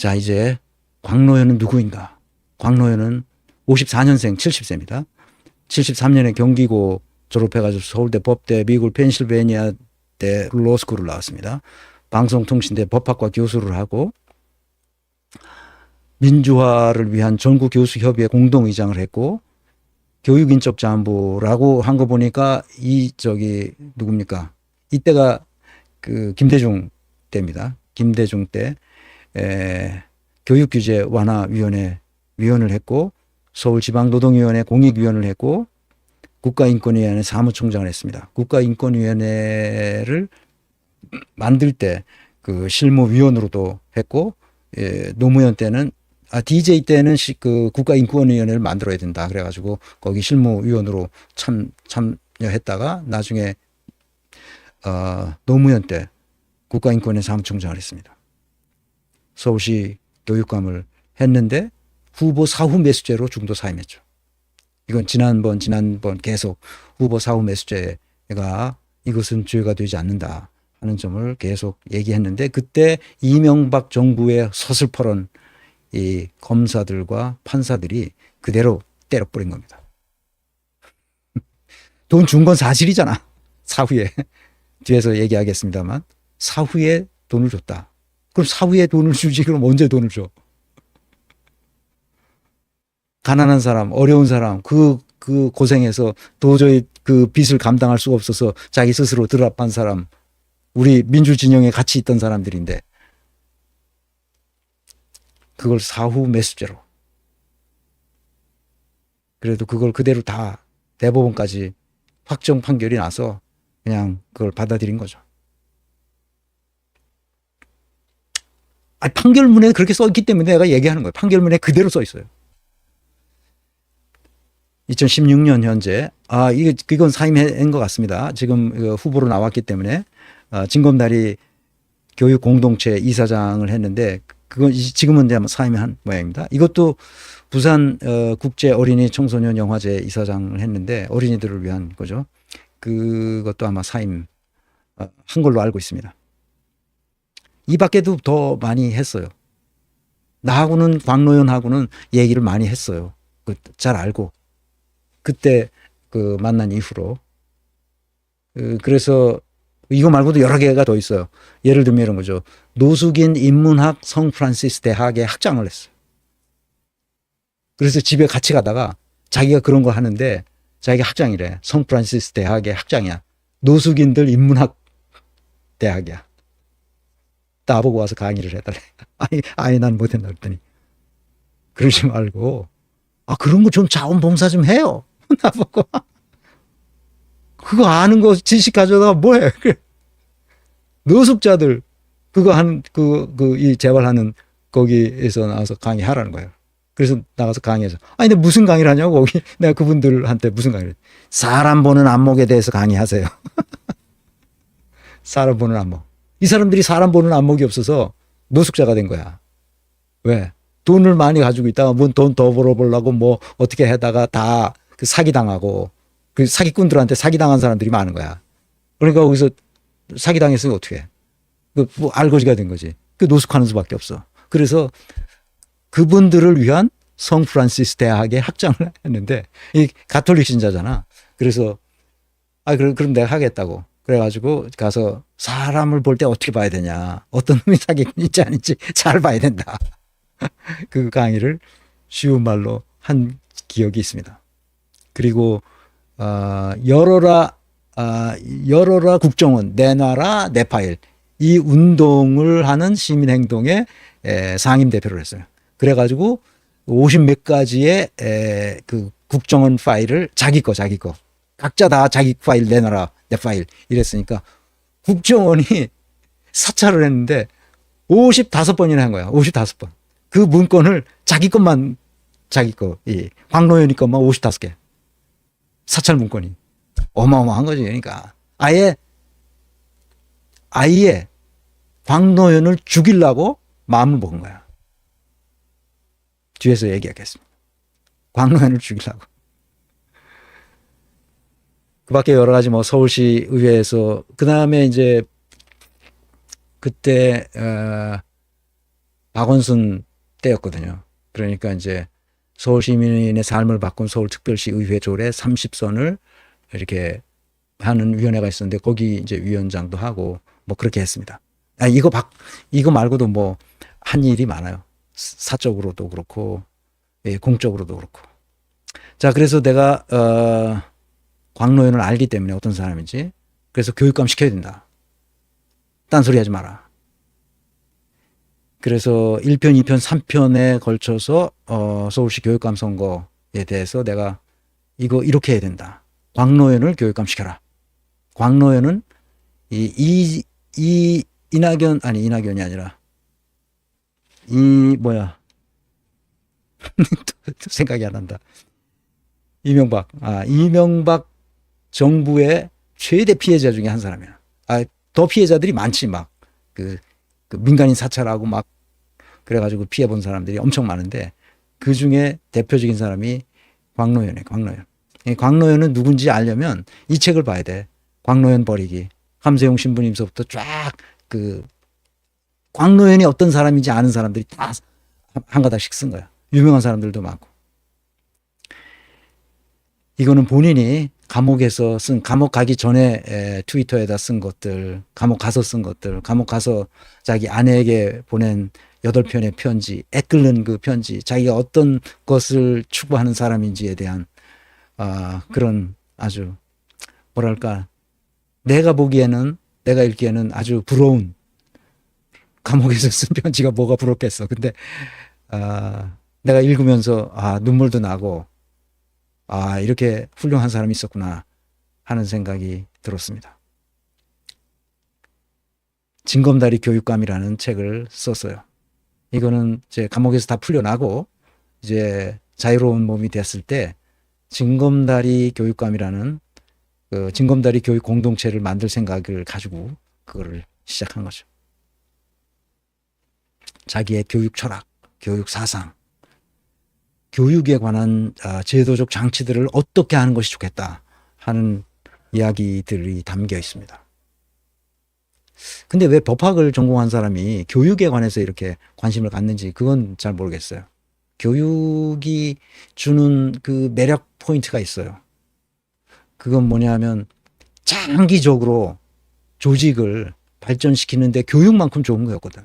자, 이제 광노현은 누구인가? 광노현은 54년생 70세입니다. 73년에 경기고 졸업해가지고 서울대 법대, 미국 펜실베니아 대 로스쿨을 나왔습니다. 방송통신대 법학과 교수를 하고 민주화를 위한 전국교수협의회 공동의장을 했고 교육인적자문부라고 한 거 보니까 누굽니까? 이때가 그 김대중 때입니다. 김대중 때 교육규제 완화위원회 위원을 했고 서울지방노동위원회 공익위원을 했고 국가인권위원회 사무총장을 했습니다. 국가인권위원회를 만들 때 그 실무위원으로도 했고 노무현 때는 DJ 때는 그 국가인권위원회를 만들어야 된다. 그래가지고 거기 실무위원으로 참여했다가 나중에 노무현 때 국가인권위 사무총장을 했습니다. 서울시 교육감을 했는데 후보 사후 매수죄로 중도 사임했죠. 이건 지난번 계속 후보 사후 매수죄가 이것은 죄가 되지 않는다 하는 점을 계속 얘기했는데 그때 이명박 정부의 서슬퍼런 이 검사들과 판사들이 그대로 때려버린 겁니다. 돈 준 건 사실이잖아. 사후에. 뒤에서 얘기하겠습니다만 사후에 돈을 줬다. 그럼 사후에 돈을 주지 그럼 언제 돈을 줘? 가난한 사람, 어려운 사람, 그 고생해서 도저히 그 빚을 감당할 수가 없어서 자기 스스로 드랍한 사람, 우리 민주진영에 같이 있던 사람들인데 그걸 사후 매수죄로. 그래도 그걸 그대로 다 대법원까지 확정 판결이 나서 그냥 그걸 받아들인 거죠. 판결문에 그렇게 써 있기 때문에 내가 얘기하는 거예요. 판결문에 그대로 써 있어요. 2016년 현재 이건 사임한 것 같습니다. 지금 후보로 나왔기 때문에 진검다리 교육공동체 이사장을 했는데 그건 지금은 이제 사임한 모양입니다. 이것도 부산 국제 어린이 청소년 영화제 이사장을 했는데 어린이들을 위한 거죠. 그것도 아마 사임한 걸로 알고 있습니다. 이 밖에도 더 많이 했어요. 나하고는 광노현하고는 얘기를 많이 했어요. 잘 알고 그때 그 만난 이후로 그래서 이거 말고도 여러 개가 더 있어요. 예를 들면 이런 거죠. 노숙인 인문학 성프란시스 대학에 학장을 했어요. 그래서 집에 같이 가다가 자기가 그런 거 하는데 자기가 학장이래. 성프란시스 대학의 학장이야. 노숙인들 인문학 대학이야. 나보고 와서 강의를 해달래. 아니 난 못했나 그랬더니 그러지 말고 그런 거 좀 자원봉사 좀 해요. 나보고 그거 아는 거 지식 가져다가 뭐해? 노숙자들 그거 이 재활하는 거기에서 나와서 강의하라는 거예요. 그래서 나가서 강의해서 근데 무슨 강의를 하냐고 거기 내가 그분들한테 무슨 강의를 사람 보는 안목에 대해서 강의하세요. 사람 보는 안목. 이 사람들이 사람 보는 안목이 없어서 노숙자가 된 거야. 왜? 돈을 많이 가지고 있다가 뭐 돈 더 벌어보려고 뭐 어떻게 하다가 다 그 사기당하고 그 사기꾼들한테 사기당한 사람들이 많은 거야. 그러니까 거기서 사기당했으면 어떻게 해? 뭐 알거지가 된 거지. 노숙하는 수밖에 없어. 그래서 그분들을 위한 성프란시스 대학에 학장을 했는데 이 가톨릭 신자잖아. 그래서 그럼 내가 하겠다고. 그래가지고 가서 사람을 볼 때 어떻게 봐야 되냐. 어떤 놈이 사기꾼인지 아닌지 잘 봐야 된다. 그 강의를 쉬운 말로 한 기억이 있습니다. 그리고 열어라 국정원, 내놔라 내 파일 이 운동을 하는 시민행동의 상임 대표를 했어요. 그래가지고 50몇 가지의 그 국정원 파일을 자기 거 각자 다 자기 파일 내놔라 내 파일 이랬으니까 국정원이 사찰을 했는데 55번이나 한 거야. 55번. 그 문건을 자기 것만 광노현이 것만 55개. 사찰 문건이. 어마어마한 거지. 그러니까 아예 광노현을 죽이려고 마음을 먹은 거야. 뒤에서 얘기하겠습니다. 광노현을 죽이려고. 그 밖에 여러 가지 서울시 의회에서 그 다음에 이제 그때 박원순 때였거든요. 그러니까 이제 서울 시민의 삶을 바꾼 서울특별시 의회 조례 30선을 이렇게 하는 위원회가 있었는데 거기 이제 위원장도 하고 뭐 그렇게 했습니다. 이거 말고도 뭐 한 일이 많아요. 사적으로도 그렇고, 예, 공적으로도 그렇고. 자, 그래서 내가, 광노현을 알기 때문에 어떤 사람인지. 그래서 교육감 시켜야 된다. 딴소리 하지 마라. 그래서 1편, 2편, 3편에 걸쳐서, 서울시 교육감 선거에 대해서 내가 이거 이렇게 해야 된다. 광노현을 교육감 시켜라. 광노현은 이낙연이 아니라, 생각이 안 난다. 이명박 정부의 최대 피해자 중에 한 사람이야. 더 피해자들이 많지, 그 민간인 사찰하고 그래가지고 피해본 사람들이 엄청 많은데, 그 중에 대표적인 사람이 광노현이에요, 광노현. 광노현은 누군지 알려면 이 책을 봐야 돼. 광노현 버리기. 함세용 신부님서부터 쫙 광노현이 어떤 사람인지 아는 사람들이 다 한 가닥씩 쓴 거야. 유명한 사람들도 많고. 이거는 본인이 감옥에서 감옥 가기 전에 트위터에다 쓴 것들, 감옥 가서 쓴 것들, 감옥 가서 자기 아내에게 보낸 8편의 편지, 애끓는 그 편지, 자기가 어떤 것을 추구하는 사람인지에 대한 그런 아주 뭐랄까, 내가 읽기에는 아주 부러운, 감옥에서 쓴 편지가 뭐가 부럽겠어. 근데 내가 읽으면서 눈물도 나고 이렇게 훌륭한 사람이 있었구나 하는 생각이 들었습니다. 징검다리 교육감이라는 책을 썼어요. 이거는 이제 감옥에서 다 풀려나고 이제 자유로운 몸이 됐을 때 징검다리 교육감이라는 그 징검다리 교육 공동체를 만들 생각을 가지고 그거를 시작한 거죠. 자기의 교육 철학, 교육 사상, 교육에 관한 제도적 장치들을 어떻게 하는 것이 좋겠다 하는 이야기들이 담겨 있습니다. 근데 왜 법학을 전공한 사람이 교육에 관해서 이렇게 관심을 갖는지 그건 잘 모르겠어요. 교육이 주는 그 매력 포인트가 있어요. 그건 뭐냐면 장기적으로 조직을 발전시키는데 교육만큼 좋은 거였거든.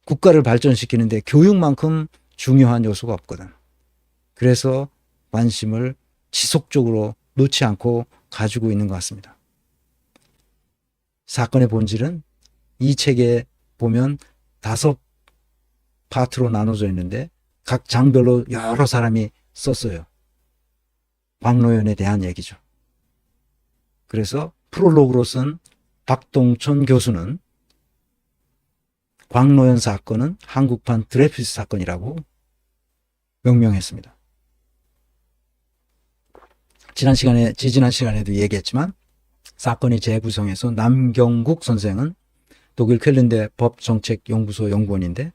국가를 발전시키는데 교육만큼 중요한 요소가 없거든. 그래서 관심을 지속적으로 놓지 않고 가지고 있는 것 같습니다. 사건의 본질은 이 책에 보면 5파트로 나눠져 있는데 각 장별로 여러 사람이 썼어요. 광노현에 대한 얘기죠. 그래서 프롤로그로 쓴 박동천 교수는 광노현 사건은 한국판 드레피스 사건이라고 명명했습니다. 지지난 시간에도 얘기했지만 사건이 재구성해서 남경국 선생은 독일 쾰른대 법정책연구소 연구원인데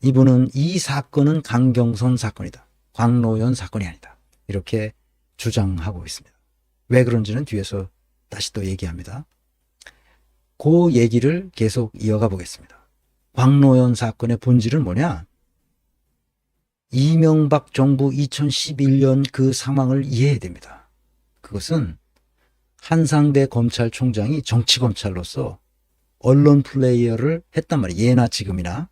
이분은 이 사건은 강경선 사건이다. 광노현 사건이 아니다. 이렇게 주장하고 있습니다. 왜 그런지는 뒤에서 다시 또 얘기합니다. 그 얘기를 계속 이어가 보겠습니다. 광노현 사건의 본질은 뭐냐? 이명박 정부 2011년 그 상황을 이해해야 됩니다. 그것은 한상대 검찰총장이 정치검찰로서 언론 플레이어를 했단 말이에요. 예나 지금이나.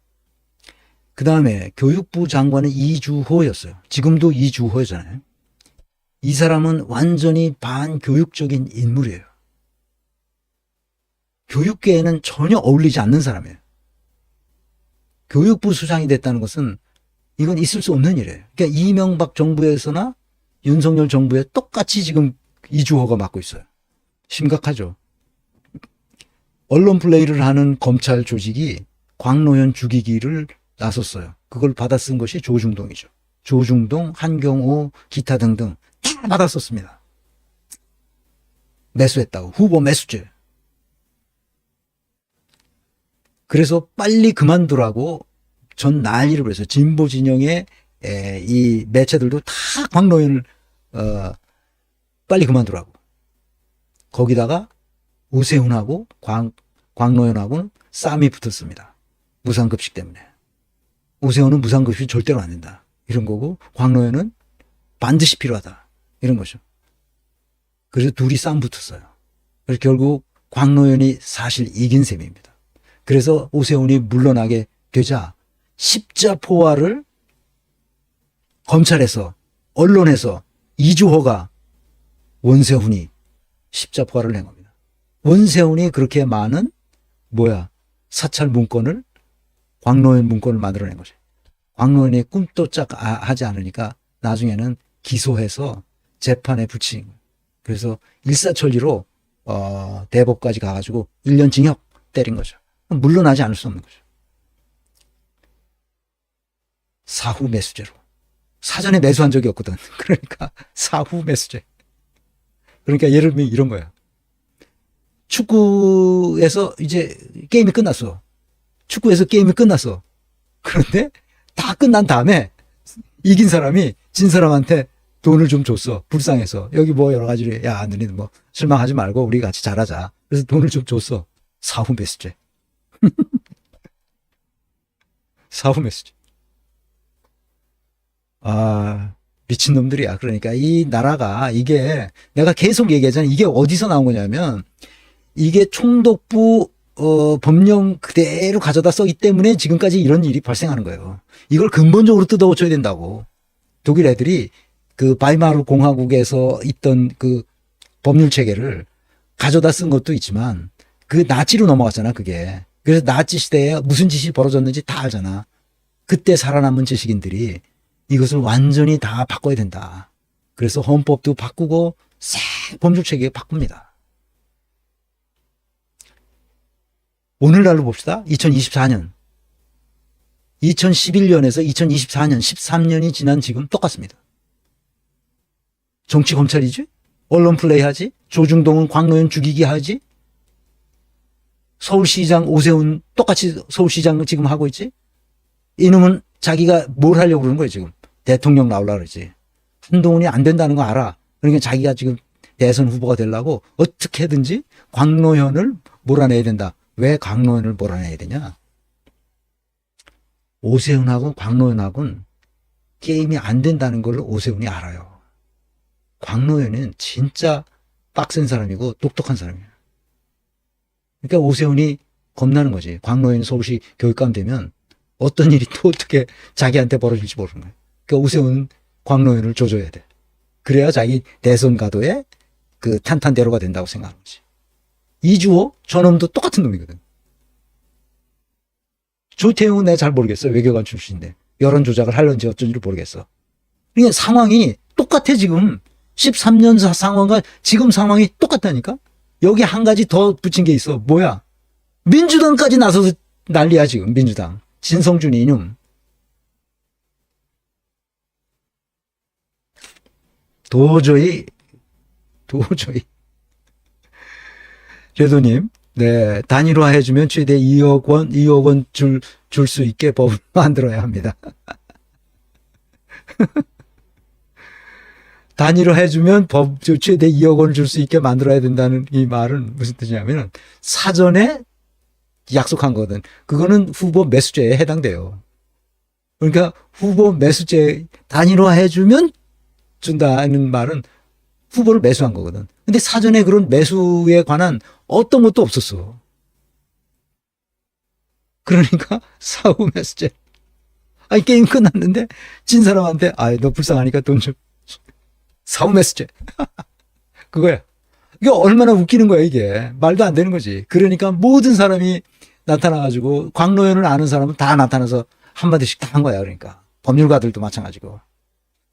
그 다음에 교육부 장관은 이주호였어요. 지금도 이주호잖아요. 이 사람은 완전히 반교육적인 인물이에요. 교육계에는 전혀 어울리지 않는 사람이에요. 교육부 수장이 됐다는 것은 이건 있을 수 없는 일이에요. 그러니까 이명박 정부에서나 윤석열 정부에 똑같이 지금 이주호가 맡고 있어요. 심각하죠. 언론 플레이를 하는 검찰 조직이 광노현 죽이기를 나섰어요. 그걸 받아 쓴 것이 조중동이죠. 조중동, 한경호, 기타 등등 다 받아 썼습니다. 매수했다고. 후보 매수죄. 그래서 빨리 그만두라고 전 난리를 그랬어요. 진보 진영의 이 매체들도 다 광노현을 빨리 그만두라고. 거기다가 오세훈하고 광노현하고는 싸움이 붙었습니다. 무상급식 때문에. 오세훈은 무상급식 절대로 안 된다. 이런 거고 광노현은 반드시 필요하다. 이런 거죠. 그래서 둘이 싸움 붙었어요. 그래서 결국 광노현이 사실 이긴 셈입니다. 그래서 오세훈이 물러나게 되자 십자포화를 검찰에서 언론에서 이주호가 원세훈이 십자포화를 낸 겁니다. 원세훈이 그렇게 많은 사찰 문건을 광노현 문건을 만들어낸 거죠. 광노현이 꿈도 짝 하지 않으니까 나중에는 기소해서 재판에 붙인 거예요. 그래서 일사천리로 대법까지 가가지고 1년 징역 때린 거죠. 물러나지 않을 수 없는 거죠. 사후 매수죄로. 사전에 매수한 적이 없거든. 그러니까 사후 매수죄. 그러니까 예를 들면 이런 거야. 축구에서 이제 게임이 끝났어. 축구에서 게임이 끝났어. 그런데 다 끝난 다음에 이긴 사람이 진 사람한테 돈을 좀 줬어. 불쌍해서. 여기 뭐 여러 가지로, 야, 너희는 뭐 실망하지 말고 우리 같이 잘하자. 그래서 돈을 좀 줬어. 사후 매수죄. 사후 매수죄. 아, 미친놈들이야. 그러니까 이 나라가 이게 내가 계속 얘기하잖아. 이게 어디서 나온 거냐면 이게 총독부 법령 그대로 가져다 썼기 때문에 지금까지 이런 일이 발생하는 거예요. 이걸 근본적으로 뜯어고쳐야 된다고. 독일 애들이 그 바이마르 공화국에서 있던 그 법률 체계를 가져다 쓴 것도 있지만 그 나치로 넘어갔잖아, 그게. 그래서 나치 시대에 무슨 짓이 벌어졌는지 다 알잖아. 그때 살아남은 지식인들이 이것을 완전히 다 바꿔야 된다. 그래서 헌법도 바꾸고 싹 법률 체계 바꿉니다. 오늘날로 봅시다. 2024년. 2011년에서 2024년, 13년이 지난 지금 똑같습니다. 정치 검찰이지? 언론 플레이 하지? 조중동은 광노현 죽이기 하지? 서울시장 오세훈 똑같이 서울시장 지금 하고 있지? 이놈은 자기가 뭘 하려고 그러는 거예요, 지금. 대통령 나오려고 그러지. 한동훈이 안 된다는 거 알아. 그러니까 자기가 지금 대선 후보가 되려고 어떻게든지 광노현을 몰아내야 된다. 왜 광노현을 몰아내야 되냐? 오세훈하고 광노현하고는 게임이 안 된다는 걸 오세훈이 알아요. 광노현은 진짜 빡센 사람이고 똑똑한 사람이에요. 그러니까 오세훈이 겁나는 거지. 광노현이 서울시 교육감 되면 어떤 일이 또 어떻게 자기한테 벌어질지 모르는 거예요. 그러니까 오세훈은 광노현을 조져야 돼. 그래야 자기 대선 가도에 그 탄탄대로가 된다고 생각하는 거지. 이주호 저놈도 똑같은 놈이거든. 조태웅은 내가 잘 모르겠어. 외교관 출신인데 여론 조작을 하려는지 어쩐지를 모르겠어. 그러니까 상황이 똑같아. 지금 13년 상황과 지금 상황이 똑같다니까. 여기 한 가지 더 붙인 게 있어. 뭐야? 민주당까지 나서서 난리야 지금. 민주당 진성준 이념. 도저히 제도님, 네, 단일화 해주면 최대 2억 원 줄 수 있게 법을 만들어야 합니다. 단일화 해주면 최대 2억 원을 줄 수 있게 만들어야 된다는 이 말은 무슨 뜻이냐면 사전에 약속한 거거든. 그거는 후보 매수죄에 해당돼요. 그러니까 후보 매수죄 단일화 해주면 준다는 말은 후보를 매수한 거거든. 근데 사전에 그런 매수에 관한 어떤 것도 없었어. 그러니까 사후 매수죄. 아니 게임 끝났는데 진 사람한테 너 불쌍하니까 돈 좀. 사후 매수죄. 그거야. 이게 얼마나 웃기는 거야 이게. 말도 안 되는 거지. 그러니까 모든 사람이 나타나가지고 광노현을 아는 사람은 다 나타나서 한마디씩 다 한 거야. 그러니까 법률가들도 마찬가지고.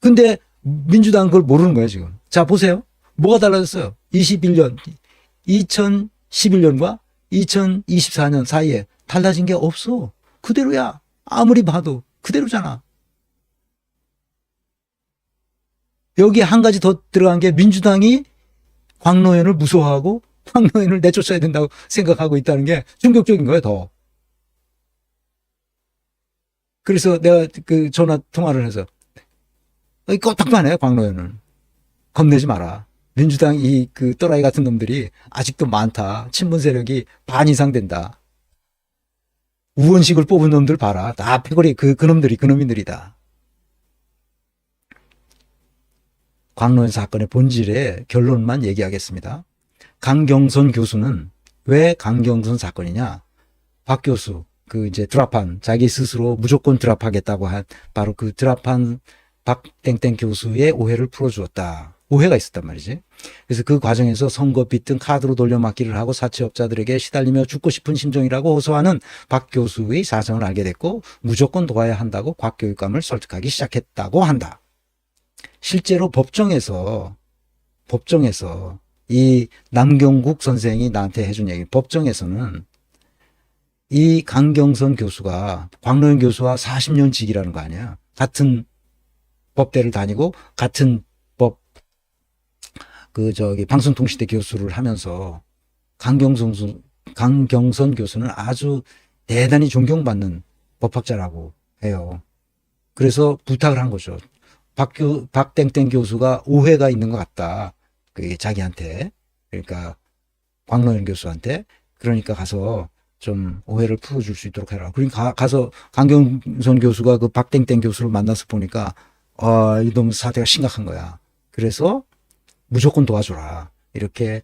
근데 민주당 그걸 모르는 거예요 지금. 자 보세요. 뭐가 달라졌어요? 2011년과 2024년 사이에 달라진 게 없어. 그대로야. 아무리 봐도 그대로잖아. 여기 한 가지 더 들어간 게 민주당이 광노현을 무서워하고 광노현을 내쫓아야 된다고 생각하고 있다는 게 충격적인 거예요, 더. 그래서 내가 그 전화 통화를 해서 껐다고 광노현을. 겁내지 마라. 민주당 그 또라이 같은 놈들이 아직도 많다. 친문 세력이 반 이상 된다. 우원식을 뽑은 놈들 봐라. 다 패거리 그놈들이다. 광노현 사건의 본질의 결론만 얘기하겠습니다. 강경선 교수는 왜 강경선 사건이냐? 박 교수, 이제 드랍한, 자기 스스로 무조건 드랍하겠다고 한, 바로 그 드랍한 박땡땡 교수의 오해를 풀어주었다. 오해가 있었단 말이지. 그래서 그 과정에서 선거 빚 등 카드로 돌려막기를 하고 사채업자들에게 시달리며 죽고 싶은 심정이라고 호소하는 박 교수의 사정을 알게 됐고, 무조건 도와야 한다고 곽교육감을 설득하기 시작했다고 한다. 실제로 법정에서 이 남경국 선생이 나한테 해준 얘기, 법정에서는 이 강경선 교수가 광노현 교수와 40년 직이라는 거 아니야. 같은 법대를 다니고 같은 법 방송통신대 교수를 하면서 강경선 교수는 아주 대단히 존경받는 법학자라고 해요. 그래서 부탁을 한 거죠. 박땡땡 교수가 오해가 있는 것 같다. 자기한테. 그러니까 광노현 교수한테. 그러니까 가서 좀 오해를 풀어줄 수 있도록 해라. 그러니까 가서 강경선 교수가 그 박땡땡 교수를 만나서 보니까 이놈 사태가 심각한 거야. 그래서 무조건 도와줘라. 이렇게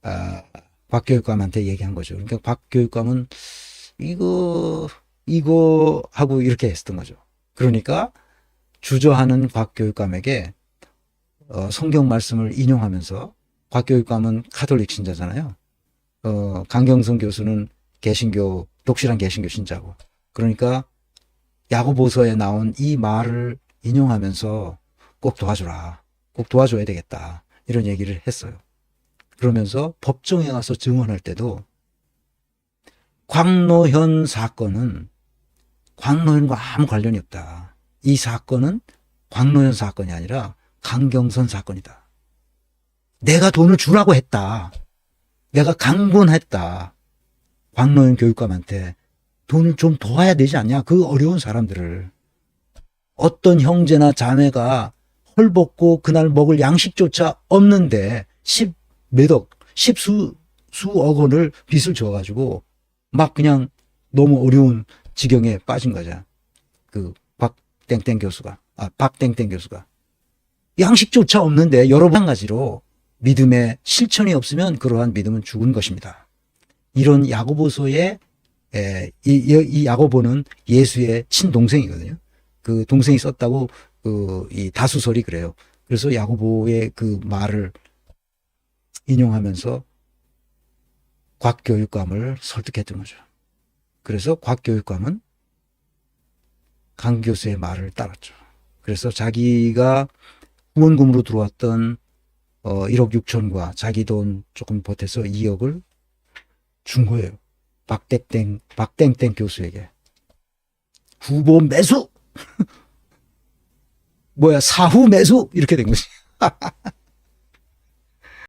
박 교육감한테 얘기한 거죠. 그러니까 박 교육감은 이거 하고 이렇게 했었던 거죠. 그러니까 주저하는 박 교육감에게 성경 말씀을 인용하면서, 박 교육감은 카톨릭 신자잖아요. 강경선 교수는 개신교, 독실한 개신교 신자고. 그러니까 야고보서에 나온 이 말을 인용하면서 꼭 도와줘라. 꼭 도와줘야 되겠다. 이런 얘기를 했어요. 그러면서 법정에 가서 증언할 때도 광노현 사건은 광노현과 아무 관련이 없다. 이 사건은 광노현 사건이 아니라 강경선 사건이다. 내가 돈을 주라고 했다. 내가 강권했다. 광노현 교육감한테 돈을 좀 도와야 되지 않냐. 그 어려운 사람들을. 어떤 형제나 자매가 헐벗고 그날 먹을 양식조차 없는데 수억 원을 빚을 져가지고 막 그냥 너무 어려운 지경에 빠진 거죠. 박땡땡 교수가. 양식조차 없는데 여러 가지로 믿음의 실천이 없으면 그러한 믿음은 죽은 것입니다. 이런 야고보서의 이 야고보는 예수의 친동생이거든요. 그 동생이 썼다고 이 다수설이 그래요. 그래서 야고보의 그 말을 인용하면서 곽교육감을 설득했던 거죠. 그래서 곽교육감은 강 교수의 말을 따랐죠. 그래서 자기가 후원금으로 들어왔던 1억 6천과 자기 돈 조금 보태서 2억을 준 거예요. 박땡땡 교수에게. 후보 매수! 사후 매수! 이렇게 된 거지.